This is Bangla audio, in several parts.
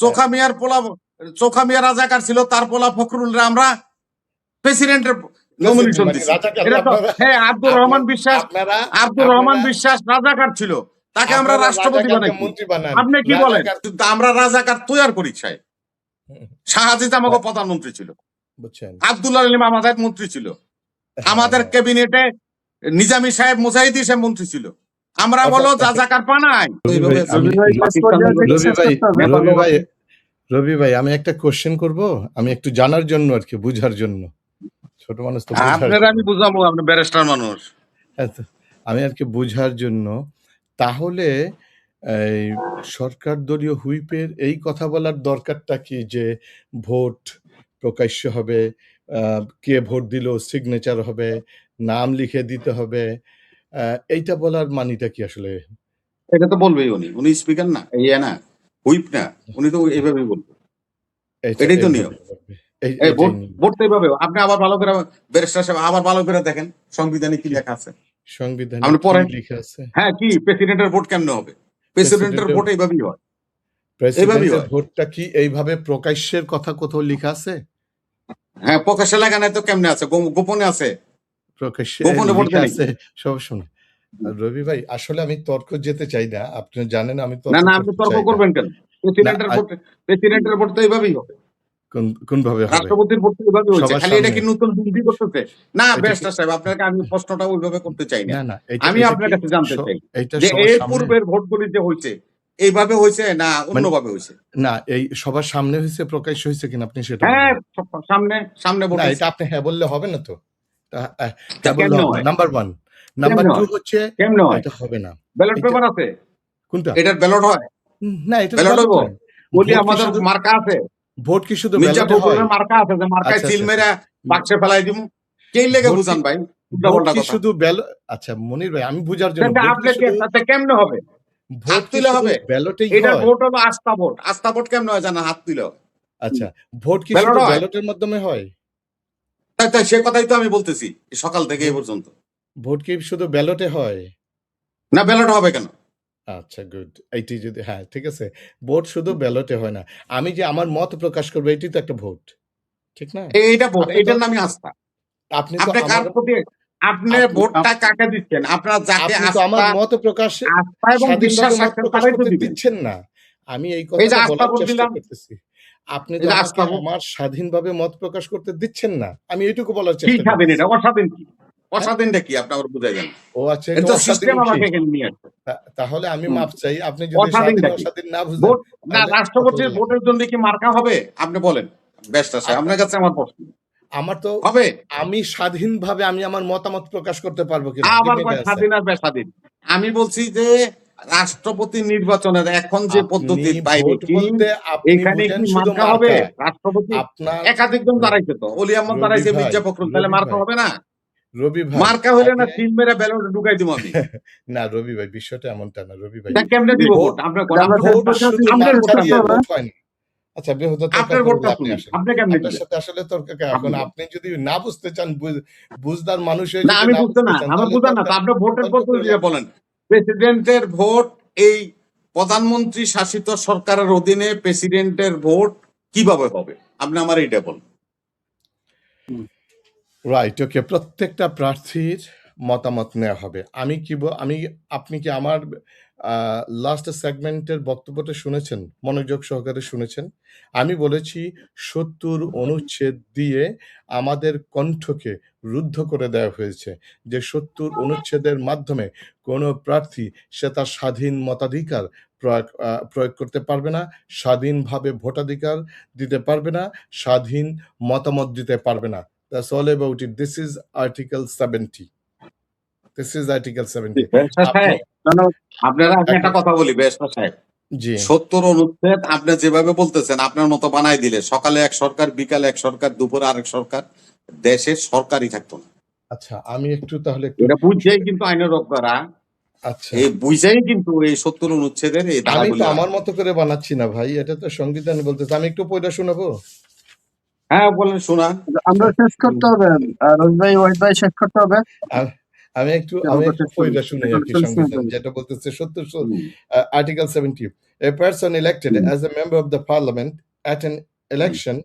চোখা মিয়া রাজাকার ছিল, তার পোলা ফখরুলরা আমরা প্রেসিডেন্টের নমিনেশন দিছি। হ্যাঁ, আব্দুর রহমান বিশ্বাস রাজাকার ছিল, তাকে আমরা রাষ্ট্রপতি বানাইছি। আপনি কি বলেন? আমরা রাজাকার তৈরি করি চাই। শাহাজিদ আমাকে প্রধানমন্ত্রী ছিল, আব্দুল্লাহ আলী আমাদের মন্ত্রী ছিল, আমাদের ক্যাবিনেটে নিজামী সাহেব মুজাহিদি সাহেব মন্ত্রী ছিল। আমরা বলো রাজাকার পানাই। রবি ভাই, আমি একটা কোশ্চেন করব, আমি একটু জানার জন্য আর কি, বুঝার জন্য। ছোট মানুষ তো আমি বুঝাবো, আপনি ব্যারিস্টার মানুষ। আমি আর কি বুঝার জন্য। তাহলে এই সরকার দলীয় হুইপের এই কথা বলার দরকারটা কি, যে ভোট প্রকাশ্য হবে, কে ভোট দিল সিগনেচার হবে, নাম লিখে দিতে হবে, এইটা বলার মানিটা কি আসলে? এটা তো বলবেই উনি স্পিকার না, না হুইপ না, উনি তো এইভাবেই বলবে। এটাই তো নিয়ম। ভোট তো এইভাবে। আপনি আবার ভালো করে ব্যারিস্টার সাহেব আবার ভালো করে দেখেন সংবিধানে কি লেখা আছে। সংবিধানে আপনি পড়েন। লেখা আছে? হ্যাঁ, কি প্রেসিডেন্টের ভোট কেমনে হবে? প্রেসিডেন্টের ভোট এইভাবেই হয়। প্রেসিডেন্টের ভোটটা কি এইভাবে প্রকাশ্যের কথা কোথাও লেখা আছে? হ্যাঁ, প্রকাশ্যে লেখা নাই তো কেমনে আছে? গোপনে আছে। প্রকাশ্যে ভোট আছে সব সময়। রবি ভাই, আসলে আমি তর্ক যেতে চাই না, আপনি জানেন আমি তর্ক। না, আপনি তর্ক করবেন কেন? প্রেসিডেন্টের ভোট তো এইভাবেই হবে। কোন ভাবে হবে? রাষ্ট্রপতির ভোট তো এইভাবেই হচ্ছে। খালি এটা কি নতুন বুদ্ধি করতেছে? না ব্যারিস্টার সাহেব, আপনাকে আমি প্রশ্নটা ওইভাবে করতে চাই না। আমি আপনার কাছে জানতে চাই যে এর পূর্বের ভোটগুলি যে হয়েছে এইভাবে হয়েছে না অন্যভাবে হয়েছে? না, এই সবার সামনে হয়েছে, প্রকাশ্য হয়েছে কিনা আপনি সেটা? হ্যাঁ, সামনে ভোট। এটা আপনি হ্যাঁ বললে হবে না তো। নাম্বার 1, নাম্বার 2 হচ্ছে এটা হবে না। ব্যালট পেপার আছে? কোনটা? এটার ব্যালট হয় না, এটা ব্যালট হইব। বলি আমাদের মার্কা আছে। ভোট কি শুধু ব্যালটে হয়? মার্কা আছে, যে মার্কায় সিল মেরে বাক্সে ফেলাই দিমু। কেই লেগে বুঝান ভাই? ভোট কি শুধু আচ্ছা মনির ভাই, আমি বুঝার জন্য। আপনি কেমনে হবে? ভোট তুলে হবে ব্যালটেই হয়? এটা ভোট হলো আস্থা ভোট। আস্থা ভোট কেমনে হয় জানা? হাত তুলে। আচ্ছা, ভোট কি শুধু ব্যালটের মাধ্যমে হয়? তাই সে কথাই তো আমি বলতেছি সকাল থেকে এই পর্যন্ত। ভোট কি শুধু ব্যালটে হয়? না, ব্যালট হবে কেন? আচ্ছা, গুড। এইটি যদি হ্যাঁ ঠিক আছে, ভোট শুধু ব্যালটে হয় না। আমি যে আমার মত প্রকাশ করবো, এটি তো একটা ভোট, ঠিক না? এইটা ভোট, এটার নামই আস্থা। আপনি কার প্রতি আপনি ভোটটা কাকে দিচ্ছেন? আপনারা যাকে আস্থা, আমার মত প্রকাশ করতে দিচ্ছেন না। আমি এই কথাটা বলার চেষ্টা করতেছি। আপনি তো আমার স্বাধীনভাবে মত প্রকাশ করতে দিচ্ছেন না। আমি এইটুকু বলার চেষ্টা করছি। স্বাধীন, এটা অস্বাধীন কি? অস্বাধীনটা কি আপনি আবার বুঝাই দেন। ও আচ্ছা, এটা সিস্টেম আমাকে এখানে নিয়ে আসছে। তাহলে আমি মাপ চাই, আপনি যদি অস্বাধীন না বুঝেন। না, রাষ্ট্রপতির ভোটের জন্য কি মার্কা হবে? আপনি বলেন ব্যারিস্টার সাহেব, আপনার কাছে আমার প্রশ্ন। আমার তো হবে, আমি স্বাধীনভাবে আমি আমার মতামত প্রকাশ করতে পারবো কিনা? আবার স্বাধীন আর বেস্বাধীন? আমি বলছি যে রাষ্ট্রপতি নির্বাচনের এখন যে পদ্ধতি বাইরে এখানে কি মার্কা হবে? রাষ্ট্রপতি একাধিকজন দাঁড়াইছে তো, অলি আহমদ দাঁড়াইছে, মির্জা ফখরুল, তাহলে মার্কা হবে না? রবি ভাই, মার্কা হইলে না সিল মেরে ব্যালট ঢুকাই দিব আমি। না রবি ভাই, বিষয়টা এমনটা না। রবি ভাই, কেমনে দিব ভোট? আপনার আচ্ছা, আপনার সাথে আসলে তর্ক। এখন আপনি যদি না বুঝতে চান, বুঝদার মানুষ হয়ে, আমি বুঝতে না, আমার বুঝান না। আপনি ভোটের পদ্ধতি বলেন। প্রেসিডেন্টের ভোট, এই প্রধানমন্ত্রী শাসিত সরকারের অধীনে প্রেসিডেন্টের ভোট কিভাবে হবে? আপনি আমার এইটা বলেন। রাইট, ওকে। প্রত্যেকটা প্রার্থীর মতামত নেওয়া হবে। আপনি কি আমার লাস্ট সেগমেন্টের বক্তব্যটা শুনেছেন? মনোযোগ সহকারে শুনেছেন? আমি বলেছি 70 অনুচ্ছেদ দিয়ে আমাদের কণ্ঠকে রুদ্ধ করে দেওয়া হয়েছে, যে 70 অনুচ্ছেদের মাধ্যমে কোনো প্রার্থী সে তার স্বাধীন মতাধিকার প্রয়োগ করতে পারবে না, স্বাধীনভাবে ভোটাধিকার দিতে পারবে না, স্বাধীন মতামত দিতে পারবে না। That's all about it. This is Article 70. This is Article 70. আপনারা একটা কথা বলি ব্যারিস্টার সাহেব, 70 অনুচ্ছেদ আপনি যেভাবে বলতেছেন আপনার মতো বানাই দিলে সকালে এক সরকার, বিকালে এক সরকার, দুপুরে আরেক সরকার, দেশে সরকারই থাকতো না। আচ্ছা, আমি একটু তাহলে এটা বুঝেই কিন্তু আইনের রক্ষারা, আচ্ছা এই বুঝেই কিন্তু এই 70 অনুচ্ছেদের এই আমি তো আমার মতো করে বানাচ্ছি না ভাই, এটা তো সংবিধান বলতেছে। আমি একটু পড়ে শোনাবো? হ্যাঁ বলেন, শোনা। আমরা শেষ করতে হবে, রোজ ভাই, ওয়াহিদ ভাই শেষ করতে হবে। আমি একটু পড়ে শুনাই আরকি সংবিধান যেটা বলতেছে 70 Article 70. A person elected as a member of the parliament at an election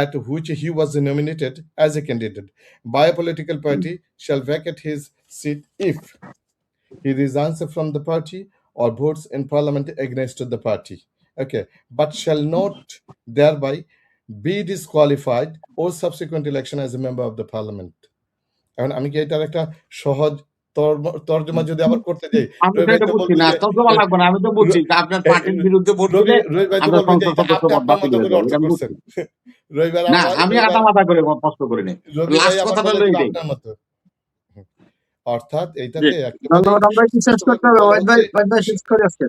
at which he was nominated as a candidate by a political party shall vacate his seat if he resigns from the party or votes in parliament against the party. Okay, but shall not thereby be disqualified or subsequent election as a member of the parliament. এখন আমি কি এটার একটা সহজ তর্জমা যদি আবার করতে যাই, আমি তো এটা বুঝছি না, তর্জমা লাগবে না, আমি তো বুঝছি আপনার পার্টির বিরুদ্ধে ভোট দিলে আমরা সংসদ সদস্য পদ বাতিল হয়ে যাবে, এটা আমি বুঝছি। রবিবার না, আমি আটা মাথা করে প্রশ্ন করি নাই, লাস্ট কথাটা লই দেই। আপনার মতো অর্থাৎ এইটাতে ধন্যবাদ, আমরা কি শেষ করতে হবে? অধ্যায় শেষ করে আজকে।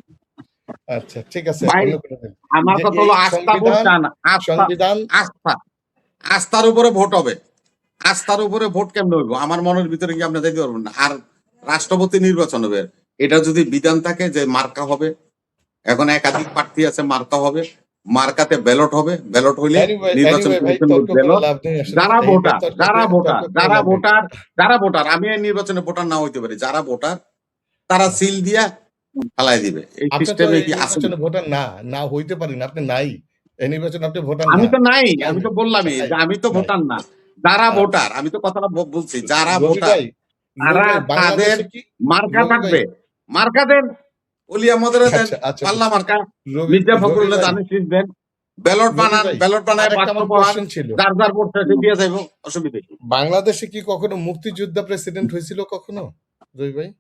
আচ্ছা ঠিক আছে, ভাই, আমার কথা হলো আস্থা ভোট চান, সংবিধান আস্থার উপরে ভোট হবে। আস্থার উপরে ভোট কেমনে হইব? আমার মনের ভিতরে কি আপনি যাইতে পারবেন না। আর রাষ্ট্রপতি নির্বাচন হবে, এটা যদি বিধান থাকে যে মার্কা হবে, এখন একাধিক প্রার্থী আছে, মার্কা হবে, মার্কাতে ব্যালট হবে, ব্যালট হইলে নির্বাচন যারা ভোটার আমি এই নির্বাচনে ভোটার না হইতে পারি, যারা ভোটার তারা সিল দিয়া ফালাই দিবে। এই সিস্টেমে কি আসলে ভোটার না হইতে পারেন, আপনি নাই এই নির্বাচনে, আপনি ভোটার আমি তো নাই, আমি তো বললামই যে আমি তো ভোটার না। যারা ভোটার, আমি তো কথাটা বলছি, যারা ভোটার তারা তাদের মার্কা থাকবে, মার্কা দেন, ওলি আহমদের দেন, পাল্লা মার্কা, মির্জা ফখরুলের দানের শীষ দেন, ব্যালট বানান, ব্যালট বানায় যার যার ভোট চাইছে দিয়ে যাইব, অসুবিধা কি? বাংলাদেশে কি কখনো মুক্তিযোদ্ধা প্রেসিডেন্ট হয়েছিল কখনো রবি ভাই?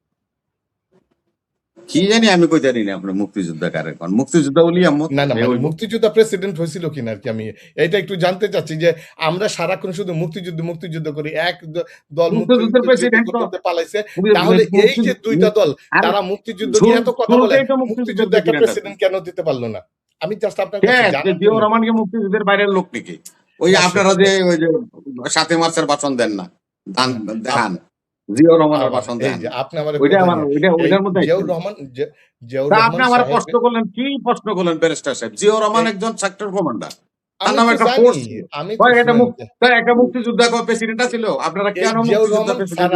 কি জানি, আমি কই জানি না আপনার মুক্তিযোদ্ধা কার, এখন মুক্তিযোদ্ধা ওলি আহমদ না মুক্তিযোদ্ধা প্রেসিডেন্ট হয়েছিল কিনা আর কি আমি এটা একটু জানতে চাচ্ছি, যে আমরা সারাক্ষণ শুধু মুক্তিযুদ্ধ করি, এক দল মুক্তিযুদ্ধের প্রেসিডেন্ট করতে পালাইছে, তাহলে এই যে দুইটা দল তারা মুক্তিযুদ্ধ নিয়ে এত কথা বলে, মুক্তিযুদ্ধ একটা প্রেসিডেন্ট কেন দিতে পারলো না? আমি জাস্ট আপনার জিয়াউর রহমানকে মুক্তিযুদ্ধের বাইরের লোক নাকি? ওই আপনারা যে ওই যে 7 মার্চের ভাষণ দেন না, দেখান জিয়াউর রহমানের ভাষণ দেন, আপনি আমার ওইটার মধ্যে আপনি আমার প্রশ্ন করলেন, কি প্রশ্ন করলেন ব্যারিস্টার সাহেব? জিয়াউর রহমান একজন সেক্টর কমান্ডার, তার নাম একটা ফোর্স, একটা মুক্তিযোদ্ধা প্রেসিডেন্ট ছিল। আপনারা কেন মুক্তিযোদ্ধা প্রেসিডেন্ট?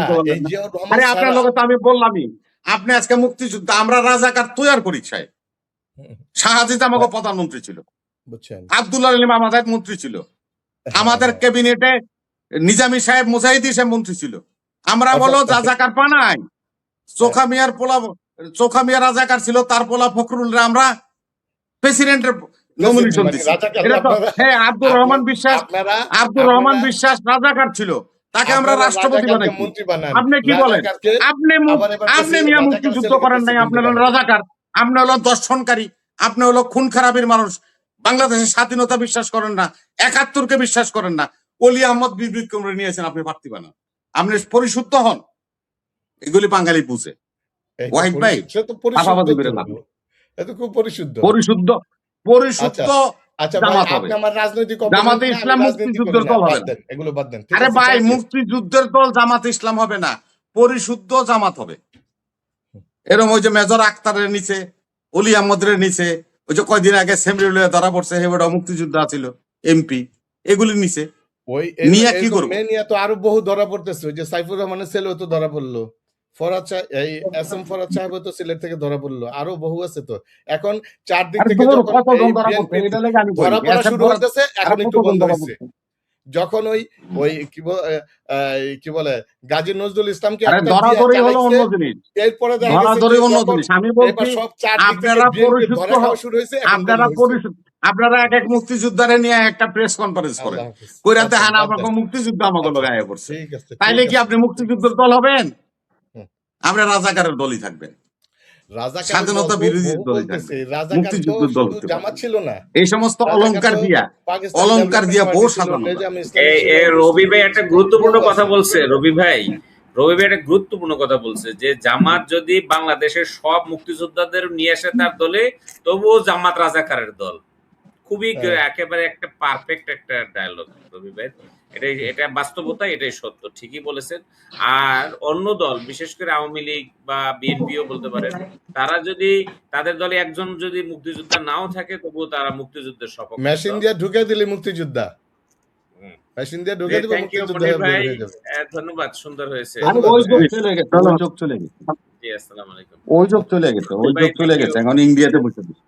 আরে আপনার লোক তো আমি বললামই, আপনি আজকে মুক্তিযুদ্ধ, আমরা রাজাকার তৈরি করি সাহেব। শাহজিদ আমাকে প্রধানমন্ত্রী ছিল, আব্দুল্লাহ আলী মাহমুদ মন্ত্রী ছিল, আমাদের ক্যাবিনেটে নিজামী সাহেব মুজাহিদি সাহেব মন্ত্রী ছিল। আমরা বলো রাজাকার পানাই, চোখা মিয়া রাজাকার ছিল, তার পোলা ফখরুল আমরা প্রেসিডেন্টের নমিনেশন দিছি। আব্দুর রহমান বিশ্বাস রাজাকার ছিল, তাকে আমরা রাষ্ট্রপতি বানাইছি। আপনি কি বলেন? আপনি মিয়া মুক্তিযুদ্ধ করেন নাই, আপনি হলেন রাজাকার, আপনি হলো দর্শনকারী, আপনি হলো খুন খারাপির মানুষ। বাংলাদেশের স্বাধীনতা বিশ্বাস করেন না, 71-কে বিশ্বাস করেন না, ওলি আহমদ বিবৃতি করে নিয়েছেন, আপনি প্রার্থী বানান, আপনি পরিশুদ্ধ হন। এগুলি বাঙালি বুঝে। ওয়াহিদ ভাই পরিশুদ্ধ জামাতে ইসলাম মুক্তিযুদ্ধের দল হবে না। আরে ভাই, মুক্তিযুদ্ধের দল জামাতে ইসলাম হবে না, পরিশুদ্ধ জামাত হবে। এরকম ওই যে মেজর আক্তারের নিচে, অলি আহমদের নিচে, ওই যে কয়দিন আগে সেমরি ধরা পড়ছে, হেবটা মুক্তিযোদ্ধা ছিল, এমপি, এগুলি নিচে নিয়ে কি করবো? তো আরো বহু ধরা পড়তেছে, ওই যে সাইফুর রহমানের ছেলেও তো ধরা পড়লো, ফরহাদ সাহেব তো সিলেট থেকে ধরা পড়লো, আরো বহু আছে। তো এখন চারদিক থেকে ধরা পড়া শুরু হতেছে, এখন একটু বন্ধ হয়েছে। যখন ওই কি বলে গাজী নজরুল ইসলামকে এরপরে আপনারা এক মুক্তিযোদ্ধারে নিয়ে একটা প্রেস কনফারেন্স করেন, কইরাতে হান আপনাকে মুক্তিযুদ্ধ আমাকে গায়ে পড়ছে, তাইলে কি আপনি মুক্তিযুদ্ধের দল হবেন? আমরা রাজাকারের দলই থাকবেন, স্বাধীনতা বিরোধী দল মুক্তিযুদ্ধের দল ছিল না। এই সমস্ত অলংকার দিয়া বহু সাধারণ। রবি ভাই একটা গুরুত্বপূর্ণ কথা বলছে, রবি ভাই একটা গুরুত্বপূর্ণ কথা বলছে যে জামাত যদি বাংলাদেশের সব মুক্তিযোদ্ধাদের নিয়ে আসে তার দলে, তবুও জামাত রাজাকারের দল। খুবই একেবারে একটা পারফেক্ট একটা ডায়লগ রবি ভাই, এটা বাস্তবতা, এটাই সত্য, ঠিকই বলেছেন। আর অন্য দল, বিশেষ করে আওয়ামী লীগ বা বিএনপিও বলতে পারেন, তারা যদি তাদের দলে একজন যদি মুক্তিযোদ্ধা নাও থাকে, তবুও তারা মুক্তিযুদ্ধের সপক্ষে। মেশিন দিয়ে ঢুকে দিলে মুক্তিযোদ্ধা, মেশিন দিয়ে ঢুকে দিব, থ্যাংক ইউ মুক্তিযোদ্ধা মনির বের ভাই, হয়ে যাবে। ধন্যবাদ, সুন্দর হয়েছে। আরে ওই যোগ চলে গেছে, ওই যোগ চলে গেছে, জি, আসসালামু আলাইকুম। ওই যোগ চলে গেছে, ওই যোগ চলে গেছে, এখন ইন্ডিয়াতে বসে দিচ্ছে।